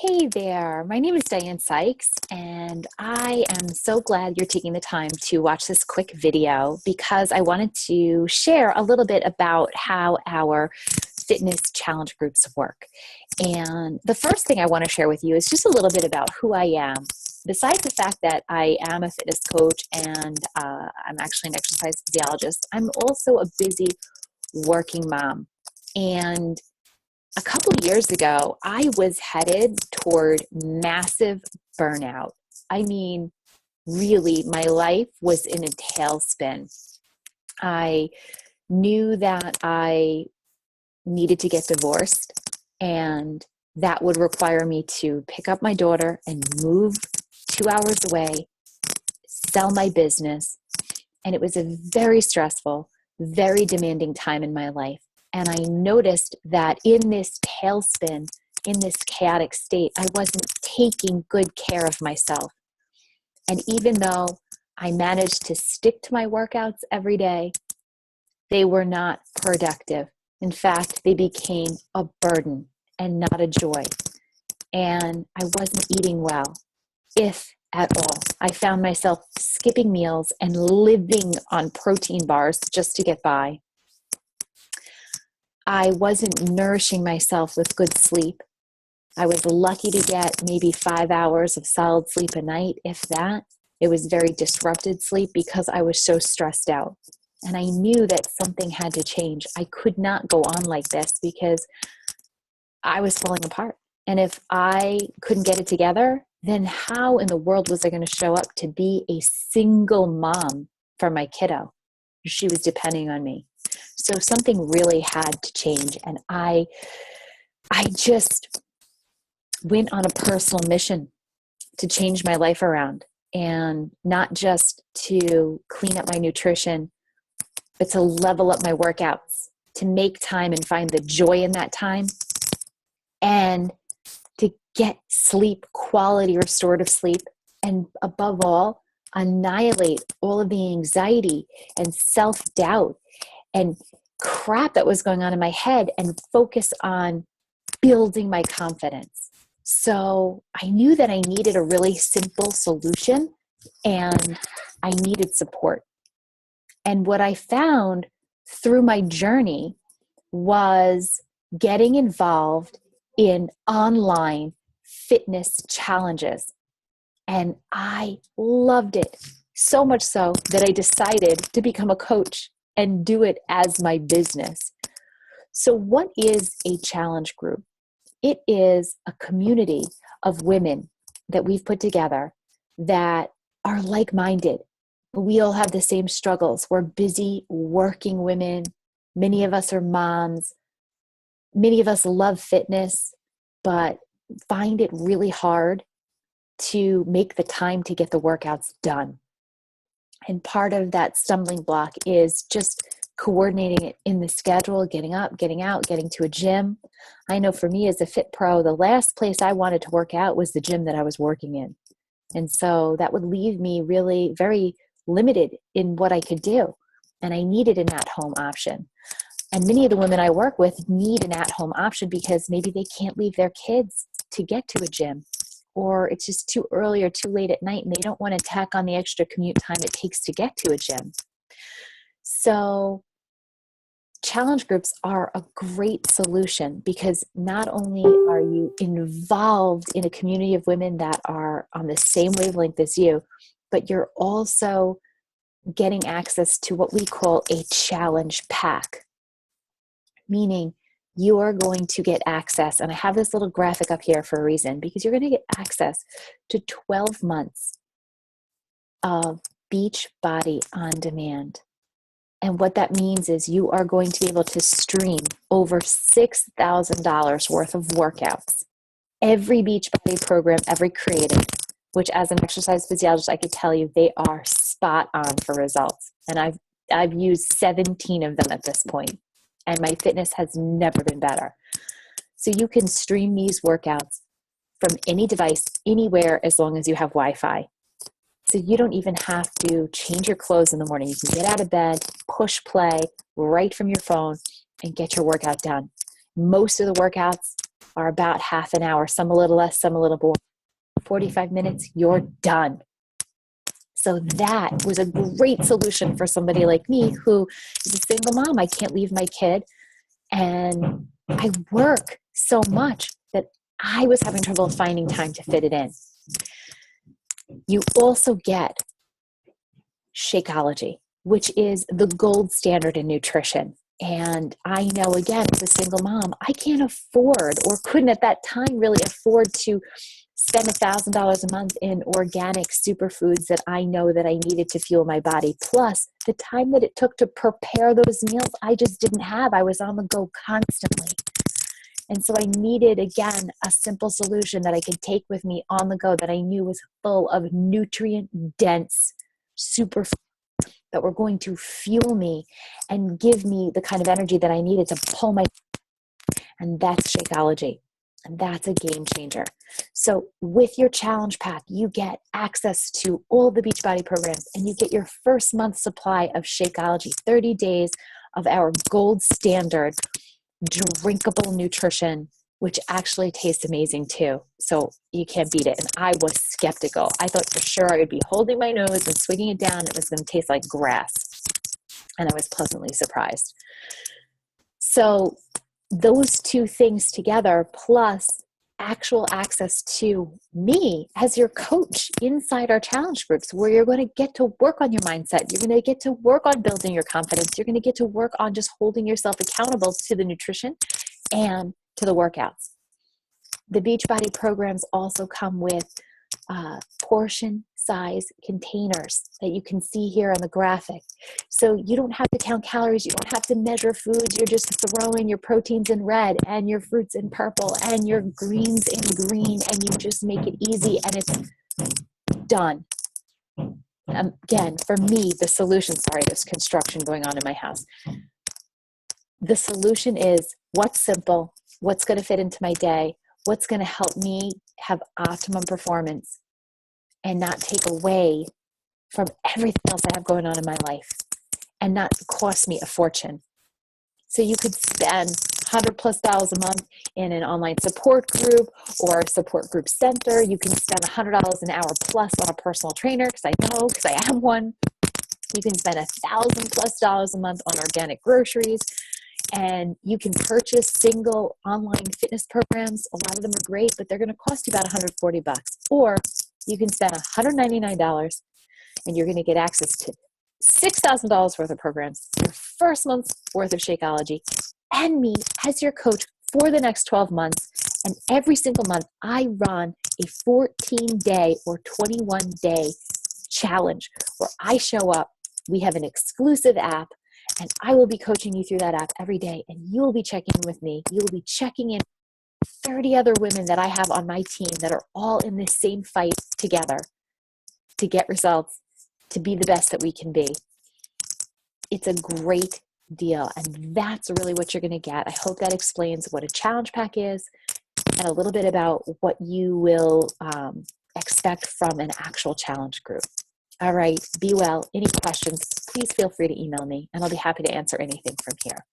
Hey there, my name is Diane Sykes, and I am so glad you're taking the time to watch this quick video because I wanted to share a little bit about how our fitness challenge groups work. And the first thing I want to share with you is just a little bit about who I am. Besides the fact that I am a fitness coach and I'm actually an exercise physiologist, I'm also a busy working mom. And a couple of years ago, I was headed toward massive burnout. I mean, really, my life was in a tailspin. I knew that I needed to get divorced, and that would require me to pick up my daughter and move 2 hours away, sell my business. And it was a very stressful, very demanding time in my life. And I noticed that in this tailspin, in this chaotic state, I wasn't taking good care of myself. And even though I managed to stick to my workouts every day, they were not productive. In fact, they became a burden and not a joy. And I wasn't eating well, if at all. I found myself skipping meals and living on protein bars just to get by. I wasn't nourishing myself with good sleep. I was lucky to get maybe 5 hours of solid sleep a night, if that. It was very disrupted sleep because I was so stressed out. And I knew that something had to change. I could not go on like this because I was falling apart. And if I couldn't get it together, then how in the world was I going to show up to be a single mom for my kiddo? She was depending on me. So something really had to change. And I just went on a personal mission to change my life around, and not just to clean up my nutrition, but to level up my workouts, to make time and find the joy in that time, and to get sleep, quality restorative sleep, and above all, annihilate all of the anxiety and self-doubt and crap that was going on in my head and focus on building my confidence. So I knew that I needed a really simple solution and I needed support. And what I found through my journey was getting involved in online fitness challenges. And I loved it so much so that I decided to become a coach and do it as my business. So what is a challenge group? It is a community of women that we've put together that are like-minded. We all have the same struggles. We're busy working women. Many of us are moms. Many of us love fitness, but find it really hard to make the time to get the workouts done. And part of that stumbling block is just coordinating it in the schedule, getting up, getting out, getting to a gym. I know for me as a fit pro, the last place I wanted to work out was the gym that I was working in. And so that would leave me really very limited in what I could do. And I needed an at-home option. And many of the women I work with need an at-home option because maybe they can't leave their kids to get to a gym, or it's just too early or too late at night and they don't want to tack on the extra commute time it takes to get to a gym. So challenge groups are a great solution because not only are you involved in a community of women that are on the same wavelength as you, but you're also getting access to what we call a challenge pack, meaning you are going to get access, and I have this little graphic up here for a reason, because you're going to get access to 12 months of Beachbody On Demand. And what that means is you are going to be able to stream over $6,000 worth of workouts. Every Beachbody program ever created, which as an exercise physiologist, I could tell you they are spot on for results. And I've used 17 of them at this point, and my fitness has never been better. So you can stream these workouts from any device, anywhere, as long as you have Wi-Fi. So you don't even have to change your clothes in the morning. You can get out of bed, push play right from your phone, and get your workout done. Most of the workouts are about half an hour, some a little less, some a little more. 45 minutes, you're done. So that was a great solution for somebody like me who is a single mom. I can't leave my kid, and I work so much that I was having trouble finding time to fit it in. You also get Shakeology, which is the gold standard in nutrition. And I know, again, as a single mom, I can't afford, or couldn't at that time really afford, to spend $1,000 a month in organic superfoods that I know that I needed to fuel my body. Plus, the time that it took to prepare those meals, I just didn't have. I was on the go constantly. And so I needed, again, a simple solution that I could take with me on the go that I knew was full of nutrient-dense superfoods that were going to fuel me and give me the kind of energy that I needed to pull my, and that's Shakeology. And that's a game changer. So with your challenge pack, you get access to all the Beachbody programs, and you get your first month supply of Shakeology, 30 days of our gold standard drinkable nutrition, which actually tastes amazing too. So you can't beat it. And I was skeptical. I thought for sure I would be holding my nose and swigging it down. It was going to taste like grass. And I was pleasantly surprised. So those two things together, plus actual access to me as your coach inside our challenge groups, where you're going to get to work on your mindset. You're going to get to work on building your confidence. You're going to get to work on just holding yourself accountable to the nutrition and to the workouts. The Beachbody programs also come with portion size containers that you can see here on the graphic. So you don't have to count calories. You don't have to measure foods. You're just throwing your proteins in red and your fruits in purple and your greens in green, and you just make it easy and it's done. Again, for me, the solution, sorry, there's construction going on in my house. The solution is what's simple, what's going to fit into my day, what's going to help me have optimum performance and not take away from everything else I have going on in my life and not cost me a fortune. So you could spend $100+ a month in an online support group or a support group center. You can spend $100 an hour plus on a personal trainer, because I am one. You can spend $1,000+ a month on organic groceries. And you can purchase single online fitness programs. A lot of them are great, but they're going to cost you about $140. Or you can spend $199 and you're going to get access to $6,000 worth of programs, your first month's worth of Shakeology, and me as your coach for the next 12 months. And every single month, I run a 14-day or 21-day challenge where I show up. We have an exclusive app, and I will be coaching you through that app every day, and you will be checking in with me. You will be checking in with 30 other women that I have on my team that are all in this same fight together to get results, to be the best that we can be. It's a great deal, and that's really what you're going to get. I hope that explains what a challenge pack is and a little bit about what you will expect from an actual challenge group. All right, be well. Any questions, please feel free to email me, and I'll be happy to answer anything from here.